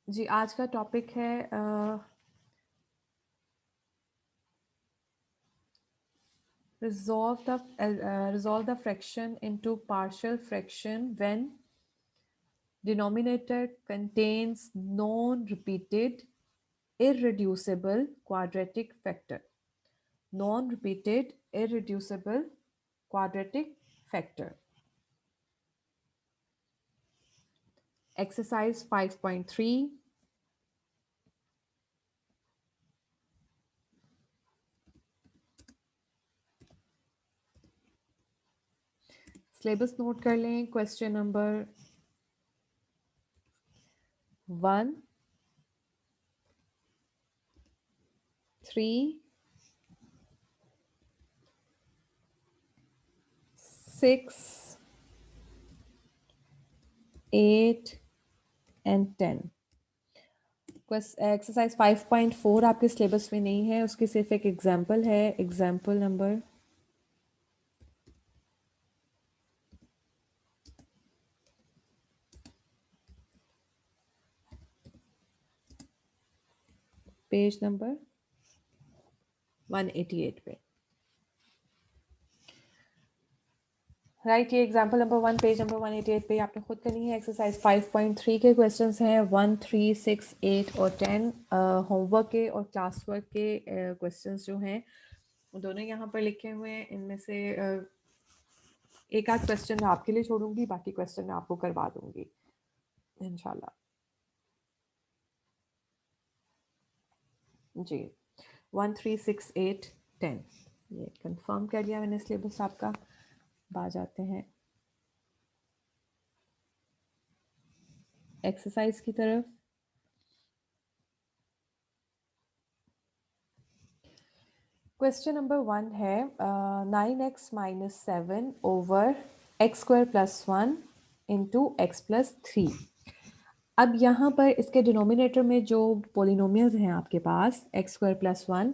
जी आज का टॉपिक है resolve the fraction into partial fraction when denominator contains non-repeated irreducible quadratic factor. Non-repeated irreducible quadratic factor. Exercise 5.3. Syllabus note कर लें. Question number 1, 3, 6, 8 and 10. Exercise 5.4 आपके syllabus में नहीं है, उसकी सिर्फ एक एग्जाम्पल है. एग्जाम्पल नंबर पेज नंबर 188 पे. राइट, ये एग्जाम्पल नंबर 1 पेज नंबर 188 पे आपने खुद करनी है. एक्सरसाइज 5.3 के क्वेश्चंस हैं 1, 3, 6, 8 और 10. होमवर्क के और क्लास वर्क के क्वेश्चंस जो हैं वो दोनों यहाँ पर लिखे हुए हैं. इनमें से एक आध क्वेश्चन मैं आपके लिए छोड़ूंगी, बाकी क्वेश्चन मैं आपको करवा दूंगी इंशाल्लाह. जी 1, 3, 6, 8, 10 ये कंफर्म कर लिया मैंने सिलेबस आपका. आ जाते हैं एक्सरसाइज की तरफ. क्वेश्चन नंबर 1 है 9x minus 7 over x square plus 1 into X plus 3. अब यहाँ पर इसके डिनोमिनेटर में जो पोलिनोमियल्स हैं आपके पास एक्स स्क्वायर प्लस 1,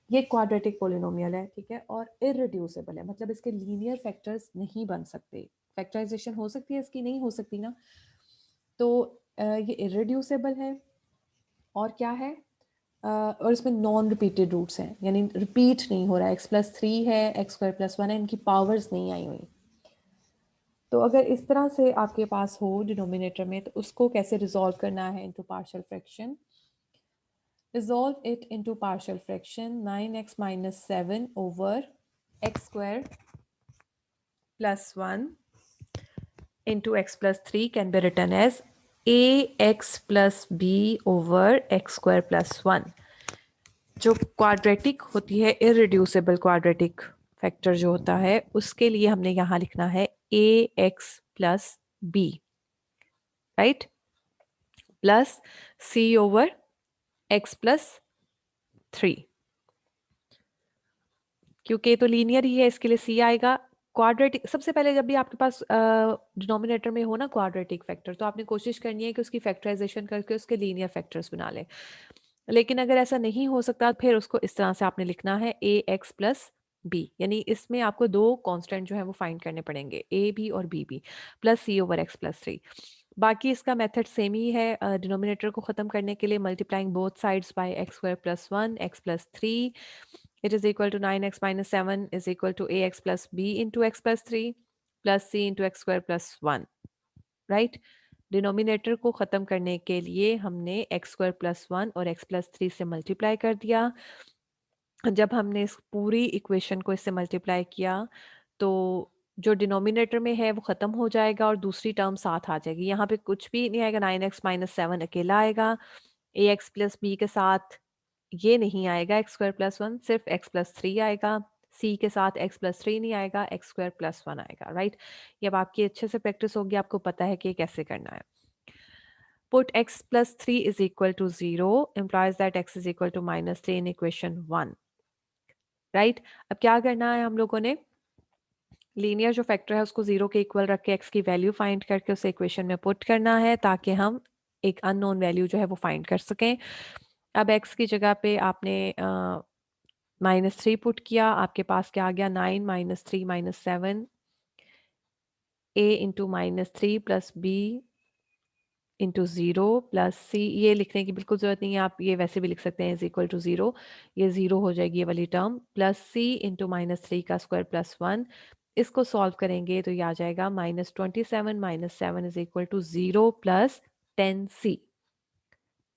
ये क्वाड्रेटिक पोलिनोमियल है, ठीक है, और इररिड्यूसिबल है, मतलब इसके लीनियर फैक्टर्स नहीं बन सकते. फैक्टराइजेशन हो सकती है इसकी, नहीं हो सकती ना. तो ये इररिड्यूसिबल है और क्या है, और इसमें नॉन रिपीटेड रूट्स हैं, यानी रिपीट नहीं हो रहा है. एक्स प्लस 3 है, एक्स स्क्वायर प्लस 1 है, इनकी पावर्स नहीं आई हुई. तो अगर इस तरह से आपके पास हो डिनोमिनेटर में, तो उसको कैसे रिजॉल्व करना है into partial fraction. Resolve it into partial fraction. 9x minus 7 over x square plus 1 into x plus 3 can be written as ax plus b over x square plus 1. जो क्वाड्रेटिक होती है, irreducible quadratic factor जो होता है, उसके लिए हमने यहाँ लिखना है ax plus b, right, plus c over x plus 3. क्योंकि तो लीनियर ही है, इसके लिए c आएगा. क्वाड्रेटिक, सबसे पहले जब भी आपके पास डिनोमिनेटर में हो ना क्वाड्रेटिक फैक्टर, तो आपने कोशिश करनी है कि उसकी फैक्टराइजेशन करके उसके लीनियर फैक्टर्स बना लें. लेकिन अगर ऐसा नहीं हो सकता, फिर उसको इस तरह से आपने लिखना है ए एक्स प्लस बी, यानी इसमें आपको दो कांस्टेंट जो है वो फाइंड करने पड़ेंगे, ए बी और B B, plus C over X plus 3. बाकी इसका मेथड सेम ही है. डिनोमिनेटर को ख़त्म करने के लिए multiplying both sides by X square plus 1 X plus 3, it is equal to 9x minus 7 is equal to A X plus B into X plus 3 plus C into X square plus 1, right. Denominator को ख़त्म करने के लिए हमने x square plus 1 और x plus 3 से multiply कर दिया. जब हमने इस पूरी इक्वेशन को इससे मल्टीप्लाई किया, तो जो डिनोमिनेटर में है वो ख़त्म हो जाएगा और दूसरी टर्म साथ आ जाएगी. यहाँ पे कुछ भी नहीं आएगा, 9x माइनस 7 अकेला आएगा. ए एक्स प्लस बी के साथ ये नहीं आएगा एक्स स्क्वायर प्लस 1, सिर्फ एक्स प्लस 3 आएगा. सी के साथ एक्स प्लस 3 नहीं आएगा, एक्स स्क्वायर प्लस 1 आएगा, राइट. ये अब आपकी अच्छे से प्रैक्टिस होगी, आपको पता है कि ये कैसे करना है. Put x plus 3 is equal to 0 implies that x is equal to minus 3 in equation 1. Right, अब क्या करना है हम लोगों ने, लीनियर जो फैक्टर है उसको 0 के इक्वल रख के x की वैल्यू फाइंड करके उसे इक्वेशन में पुट करना है, ताकि हम एक अननोन वैल्यू जो है वो फाइंड कर सकें. अब x की जगह पे आपने -3 पुट किया, आपके पास क्या आ गया, 9 minus 3 minus 7 a into minus 3 plus b into zero plus c, ये लिखने की बिल्कुल ज़रूरत नहीं है, आप ये वैसे भी लिख सकते हैं इज इक्वल टू ज़ीरो, ये ज़ीरो हो जाएगी ये वाली टर्म, प्लस सी इंटू -3 का स्क्वायर प्लस 1। इसको सॉल्व करेंगे तो ये आ जाएगा -27 -7 is equal to zero plus 10c,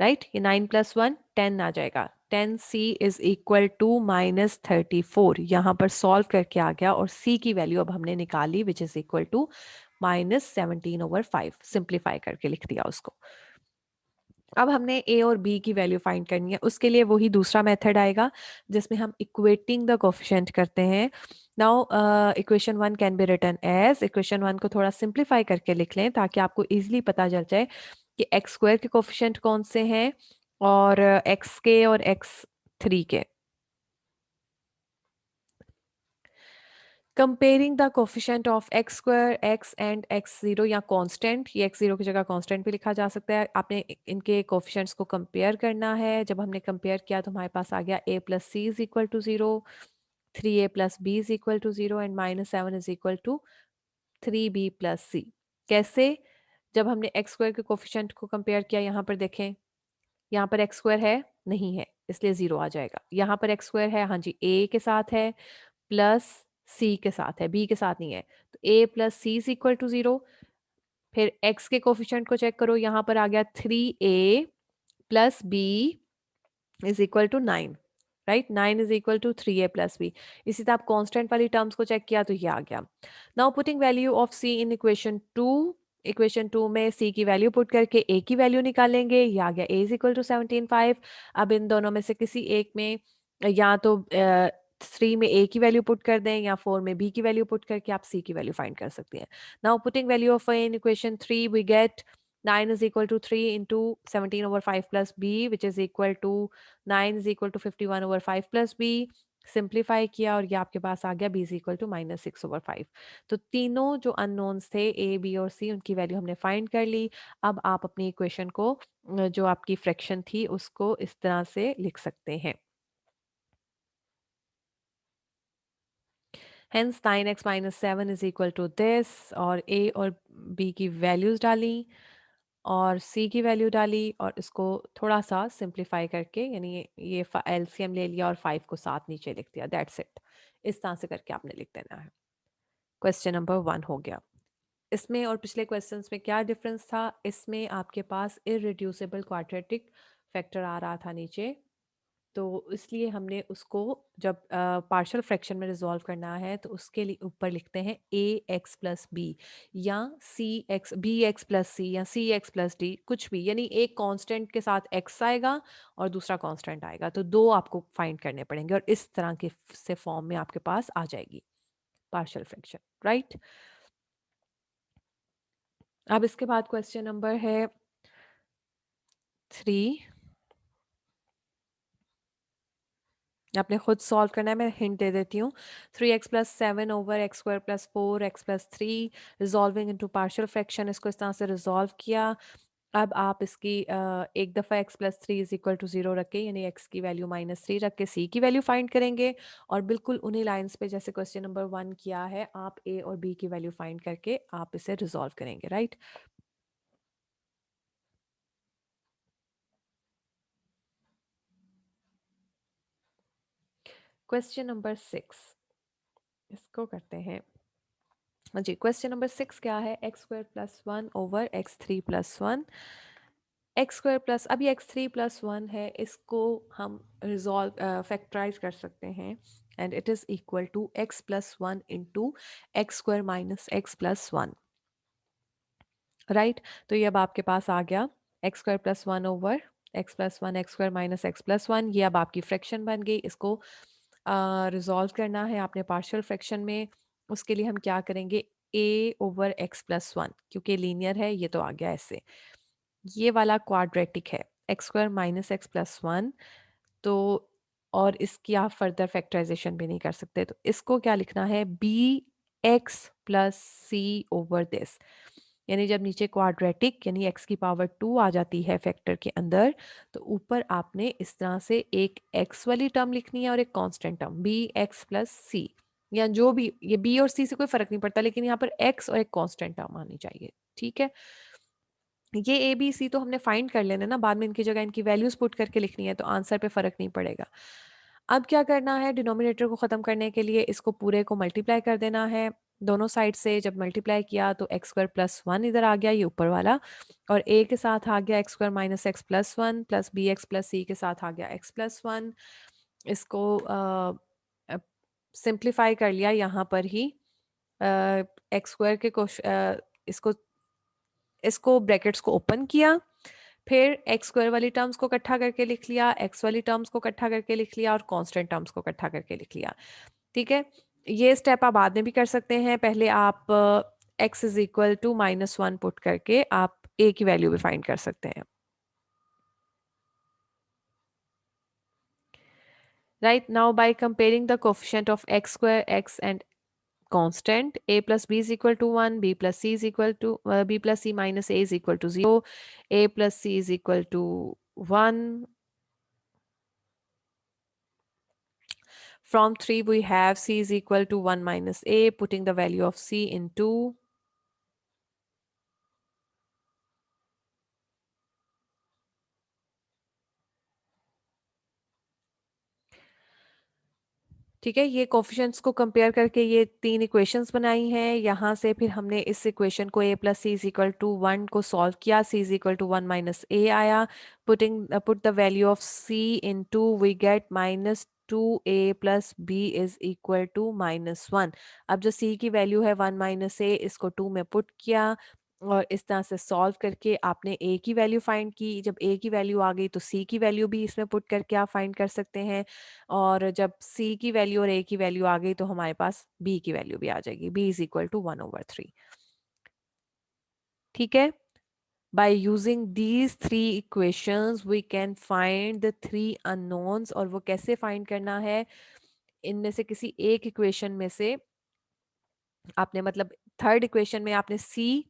right. ये 9 + 1 10 आ जाएगा, 10c इज इक्वल टू -34। यहाँ पर सॉल्व करके आ गया और c की वैल्यू अब हमने निकाली which is equal to -17/5, simplify करके लिख दिया उसको। अब हमने a और b की वैल्यू फाइंड करनी है, उसके लिए वही दूसरा मेथड आएगा जिसमें हम इक्वेटिंग द कोफिशिएंट करते हैं। Now equation 1 can be written as, equation 1 को थोड़ा सिंप्लीफाई करके लिख लें ताकि आपको इजीली पता चल जाए कि एक्स स्क्वायर के कोफिशिएंट कौन से हैं और एक्स के और एक्स थ्री के। Comparing the coefficient of x square x and x zero या कांस्टेंट, ये एक्स जीरो की जगह कांस्टेंट भी लिखा जा सकता है। आपने इनके कोफिशिएंट्स को कंपेयर करना है। जब हमने कंपेयर किया तो हमारे पास आ गया a plus C is equal to zero, 3a plus B is equal to zero and -7 is equal to 3b plus c. कैसे? जब हमने एक्स स्क्वायर के कोफिशिएंट को कंपेयर किया, यहाँ पर देखें, यहाँ पर एक्स स्क्वायर है नहीं है इसलिए ज़ीरो आ जाएगा। यहाँ पर एक्स स्क्वायर है, हाँ जी, a के साथ है प्लस सी के साथ है, बी के साथ नहीं है, तो a plus C is equal to zero. फिर x के कोफिशिएंट को चेक करो, यहाँ पर आ गया 3a plus B is equal to 9, right. 9 is equal to 3a plus B. इसी तरह आप कांस्टेंट वाली टर्म्स को चेक किया तो ये आ गया। Now putting value of c in equation 2, equation 2 में c की वैल्यू पुट करके a की वैल्यू निकालेंगे, ये आ गया a इज इक्वल टू 17.5। अब इन दोनों में से किसी एक में या तो 3 में a की वैल्यू पुट कर दें या 4 में b की वैल्यू पुट करके आप c की वैल्यू फाइंड कर सकते हैं। Now putting value of a in equation 3 we get 9 is equal to 3 into 17/5 plus b which is equal to 9 is equal to 51/5 plus b। Simplify किया और ये आपके पास आ गया b is equal to -6/5। तो तीनों जो अननोन्स थे a b और c, उनकी वैल्यू हमने फाइंड कर ली। अब आप अपनी इक्वेशन को जो आपकी फ्रैक्शन थी उसको इस तरह से लिख सकते हैं। Hence 9x minus 7 is equal to this, और a और b की वैल्यूज डाली और c की वैल्यू डाली और इसको थोड़ा सा सिंप्लीफाई करके, यानी ये एलसीएम ले लिया और 5 को साथ नीचे लिख दिया, दैट्स इट। इस तरह से करके आपने लिख देना है। क्वेश्चन नंबर 1 हो गया। इसमें और पिछले क्वेश्चंस में क्या डिफरेंस था? इसमें आपके पास इररिड्यूसिबल क्वाड्रेटिक फैक्टर आ रहा था नीचे, तो इसलिए हमने उसको जब पार्शियल फ्रैक्शन में रिजॉल्व करना है तो उसके लिए ऊपर लिखते हैं ए एक्स प्लस बी या सी x B x plus c या सी एक्स प्लस डी, कुछ भी, यानी एक कांस्टेंट के साथ एक्स आएगा और दूसरा कांस्टेंट आएगा, तो दो आपको फाइंड करने पड़ेंगे और इस तरह के से फॉर्म में आपके पास आ जाएगी पार्शियल फ्रैक्शन, राइट। अब इसके बाद क्वेश्चन नंबर है 3, आपने खुद सॉल्व करना है, मैं हिंट दे देती हूँ। 3x plus 7 over x square plus 4x plus 3 resolving into partial fraction, इसको इस तरह से रिजॉल्व किया। अब आप इसकी एक दफ़ा x plus 3 is equal to 0 रख के, यानी x की वैल्यू -3 रख के c की वैल्यू फाइंड करेंगे और बिल्कुल उन्हीं लाइंस पे जैसे क्वेश्चन नंबर 1 किया है, आप a और b की वैल्यू फाइंड करके आप इसे रिजॉल्व करेंगे, राइट। क्वेश्चन नंबर 6 इसको करते हैं। हाँ जी, क्वेश्चन नंबर 6 क्या है? X square plus 1 over x three plus 1, X square plus, अब ये एक्स थ्री प्लस 1 है, इसको हम रिजॉल्व फैक्टराइज कर सकते हैं and it is equal to X plus 1 into X square minus x plus 1, right. तो ये अब आपके पास आ गया x square plus 1 over X plus 1 X square minus x plus 1, ये अब आपकी फ्रैक्शन बन गई। इसको रिजॉल्व करना है आपने पार्शियल फ्रैक्शन में, उसके लिए हम क्या करेंगे, a ओवर एक्स प्लस 1, क्योंकि लीनियर है ये तो आ गया ऐसे, ये वाला क्वाड्रेटिक है x square minus x plus 1, तो और इसकी आप फर्दर फैक्टराइजेशन भी नहीं कर सकते, तो इसको क्या लिखना है, B x plus C over this, यानी जब नीचे क्वाड्रेटिक यानी x की पावर 2 आ जाती है फैक्टर के अंदर, तो ऊपर आपने इस तरह से एक x वाली टर्म लिखनी है और एक constant term b x plus c, या जो भी, ये b और c से कोई फर्क नहीं पड़ता, लेकिन यहाँ पर x और एक कांस्टेंट टर्म आनी चाहिए, ठीक है। ये ए बी सी तो हमने फाइंड कर लेना ना, बाद में इनकी जगह इनकी वैल्यूज पुट करके लिखनी है, तो आंसर पे फर्क नहीं पड़ेगा। अब क्या करना है, डिनोमिनेटर को ख़त्म करने के लिए इसको पूरे को मल्टीप्लाई कर देना है दोनों साइड से। जब मल्टीप्लाई किया तो एक्स स्क्वायर प्लस वन इधर आ गया, ये ऊपर वाला, और ए के साथ आ गया x square minus x plus one, plus b x plus c के साथ आ गया एक्स प्लस वन। इसको सिंप्लीफाई कर लिया यहाँ पर ही, एक्स स्क्वायर के इसको इसको ब्रैकेट्स को ओपन किया, फिर एक्स स्क्वायर वाली टर्म्स को इकट्ठा करके लिख लिया, एक्स वाली टर्म्स को इकट्ठा करके लिख लिया, और कांस्टेंट टर्म्स को इकट्ठा करके लिख लिया। ठीक है, ये स्टेप आप बाद में भी कर सकते हैं। पहले आप X is equal to minus one put करके आप ए की वैल्यू भी फाइंड कर सकते हैं। Right, now by comparing the coefficient of x square x and constant, a plus b is equal to 1, b plus c is equal to b plus c minus a is equal to 0, a plus c is equal to 1. From 3 we have c is equal to 1 minus a, putting the value of c into, ठीक है, ये coefficients को compare करके ये तीन equations बनाई हैं। यहाँ से फिर हमने इस इक्वेशन को a plus C is equal to 1 को सॉल्व किया, c is equal to 1 minus a आया, put the value of c into we get minus 2a plus b is equal to minus 1। अब जो c की value है 1 minus a, इसको 2 में put किया, और इस तरह से सॉल्व करके आपने a की वैल्यू फाइंड की। जब a की वैल्यू आ गई तो c की वैल्यू भी इसमें पुट करके आप फाइंड कर सकते हैं, और जब c की वैल्यू और a की वैल्यू आ गई तो हमारे पास b की वैल्यू भी आ जाएगी, b इज इक्वल टू 1/3। ठीक है, by using these three equations we can find the three unknowns. और वो कैसे फाइंड करना है, इनमें से किसी एक इक्वेशन में से आपने, मतलब थर्ड इक्वेशन में आपने c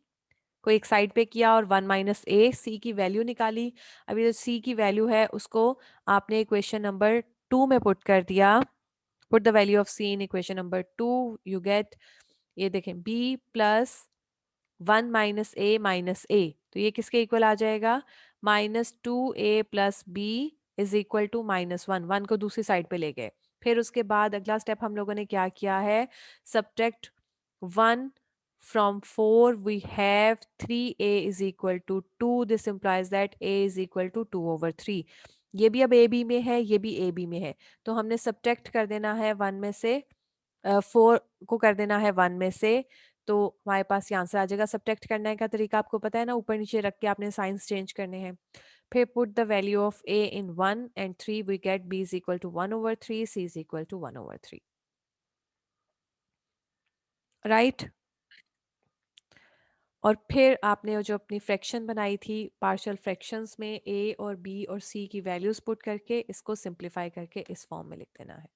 को एक साइड पे किया और 1 माइनस ए, सी की वैल्यू निकाली। अभी जो सी की वैल्यू है उसको आपने इक्वेशन नंबर 2 में पुट कर दिया, put the value of C in equation number 2, you get, ये देखें, b प्लस 1 - a, तो ये किसके इक्वल आ जाएगा, -2a plus b is equal to -1, 1 को दूसरी साइड पे ले गए। फिर उसके बाद अगला स्टेप हम लोगों ने क्या किया है, subtract 1 from 4 we have 3a is equal to 2, this implies that a is equal to 2/3। ये भी अब a b में है, ये भी a b में है, तो हमने सब्ट्रैक्ट कर देना है 1 में से, 4 को कर देना है 1 में से, तो हमारे पास ये आंसर आ जाएगा। सब्ट्रैक्ट करने का तरीका आपको पता है ना, ऊपर नीचे रख के आपने साइंस चेंज करने हैं। फिर put the value of a in 1 and 3, we get b is equal to 1/3, c is equal to 1/3। Right, और फिर आपने जो अपनी फ्रैक्शन बनाई थी पार्शियल फ्रैक्शंस में, a और b और c की वैल्यूज पुट करके इसको सिंप्लीफाई करके इस फॉर्म में लिख देना है।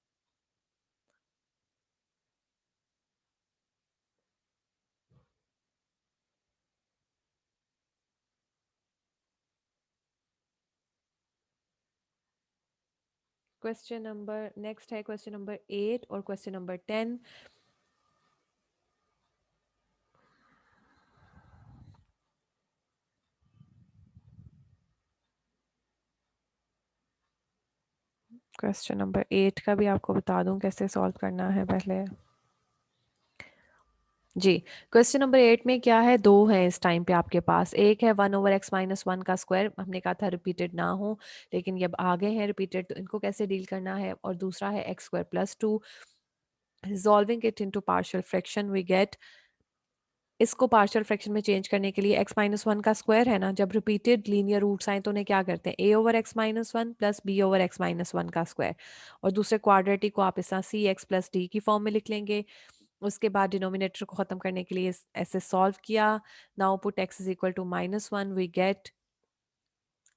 क्वेश्चन नंबर नेक्स्ट है क्वेश्चन नंबर 8 और क्वेश्चन नंबर 10। क्वेश्चन नंबर 8 का भी आपको बता दूं कैसे सॉल्व करना है पहले। जी, क्वेश्चन नंबर 8 में क्या है, दो है इस टाइम पे आपके पास। एक है 1/x-1 का स्क्वायर, हमने कहा था रिपीटेड ना हो, लेकिन ये अब आ गए हैं रिपीटेड, तो इनको कैसे डील करना है। और दूसरा है x² + 2, resolving it into partial fraction we get, इसको पार्शियल फ्रैक्शन में चेंज करने के लिए x-1 का स्क्वायर है ना, जब रिपीटेड लीनियर रूट्स आए तो उन्हें क्या करते हैं, a/x-1 प्लस b/x-1 का स्क्वायर, और दूसरे क्वाड्रेटिक को आप इस तरह cx + d की फॉर्म में लिख लेंगे। उसके बाद डिनोमिनेटर को खत्म करने के लिए ऐसे सॉल्व किया। Now put x is equal to -1, we get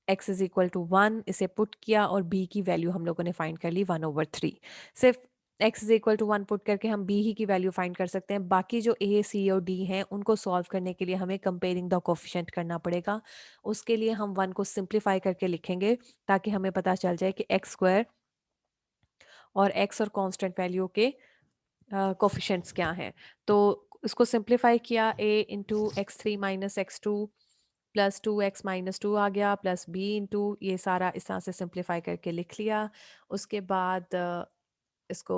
x is equal to 1, इसे पुट किया और b की वैल्यू हम लोगों ने फाइंड कर ली 1/3। सिर्फ x is equal to 1 put करके हम b ही की वैल्यू फाइंड कर सकते हैं, बाकी जो a c और d हैं उनको सॉल्व करने के लिए हमें कंपेयरिंग द कोफिशिएंट करना पड़ेगा। उसके लिए हम 1 को सिंप्लीफाई करके लिखेंगे ताकि हमें पता चल जाए कि x² और x और कांस्टेंट वैल्यू के कोफिशिएंट्स क्या हैं। तो इसको सिंप्लीफाई किया, a into x3 - x2 plus 2x minus 2 आ गया प्लस b इंटू, ये सारा इस तरह से सिंप्लीफाई करके लिख लिया। उसके बाद इसको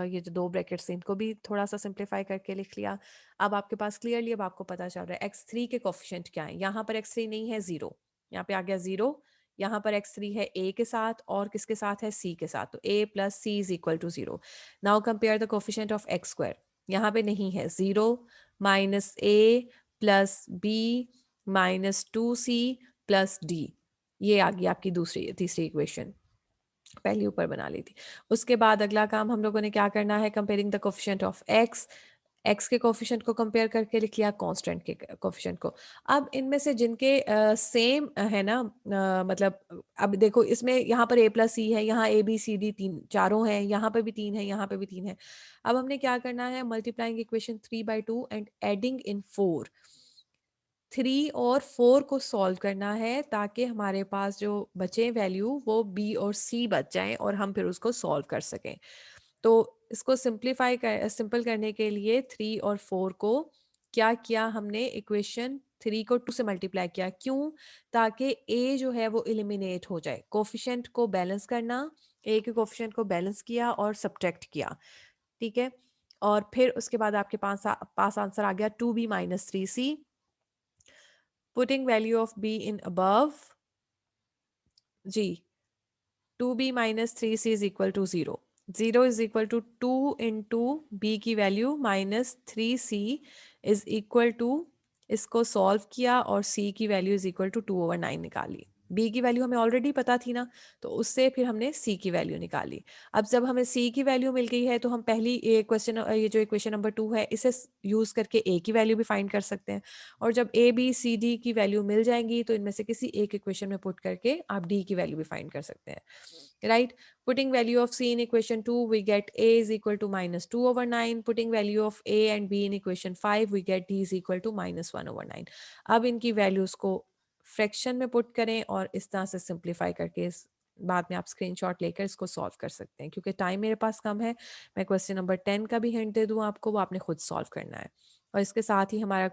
ये जो दो ब्रैकेट्स हैं इनको भी थोड़ा सा सिंप्लीफाई करके लिख लिया। अब आपके पास क्लियरली अब आपको पता चल रहा है x3 के कोफिशिएंट क्या है। यहाँ पर x3 नहीं है, ज़ीरो, यहाँ पे आ गया ज़ीरो। यहाँ पर x3 है a के साथ और किसके साथ है, c के साथ, तो a plus C is equal to zero. Now compare the coefficient of x square, यहाँ पे नहीं है, zero minus a plus b minus 2c plus d, ये आ गई आपकी दूसरी तीसरी इक्वेशन, पहली ऊपर बना ली थी। उसके बाद अगला काम हम लोगों ने क्या करना है, comparing the coefficient of x, x के कोफिशिएंट को कंपेयर करके लिख लिया कांस्टेंट के कोफिशिएंट को। अब इनमें से जिनके सेम है ना, मतलब अब देखो इसमें यहाँ पर a प्लस सी है, यहाँ ए बी सी डी तीन चारों हैं, यहाँ पे भी तीन है, यहाँ पे भी तीन है। अब हमने क्या करना है, multiplying equation 3/2 and adding in 4, 3 और 4 को सॉल्व करना है ताकि हमारे पास जो बचे वैल्यू वो बी और सी बच जाएं और हम फिर उसको सॉल्व कर सकें। तो इसको सिंपल करने के लिए 3 और 4 को क्या किया हमने, इक्वेशन 3 को 2 से मल्टीप्लाई किया, क्यों, ताकि a जो है वो एलिमिनेट हो जाए। कोफिशिएंट को बैलेंस करना, a के कोफिशिएंट को बैलेंस किया और सब्ट्रैक्ट किया, ठीक है। और फिर उसके बाद आपके पास आंसर आ गया 2b minus 3c। Putting value of b in above, जी 2b minus 3c is equal to 0, 0 is equal to 2 into b की value minus 3c is equal to, इसको सॉल्व किया और c की वैल्यू इज इक्वल टू 2/9 निकाली। b की value हमें already पता थी ना, तो उससे फिर हमने c की वैल्यू निकाली। अब जब हमें c की वैल्यू मिल गई है तो हम पहली ये जो इक्वेशन नंबर 2 है इसे यूज करके a की वैल्यू भी फाइंड कर सकते हैं। और जब a b c d की वैल्यू मिल जाएंगी तो इनमें से किसी एक इक्वेशन में पुट करके आप d की वैल्यू भी फाइंड कर सकते हैं, right? Putting value of c in equation 2, we get a is equal to minus 2/9. Putting value of a and b in equation 5, we get d is equal to minus 1/9. अब इनकी values को fraction में put करें और इस तरह से simplify करके बाद में आप स्क्रीनशॉट लेकर इसको सॉल्व कर सकते हैं। क्योंकि टाइम मेरे पास कम है, मैं क्वेश्चन नंबर 10 का भी हिंट दे दूं आपको, वो आपने खुद सॉल्व करना है। और इसके साथ ही हमारा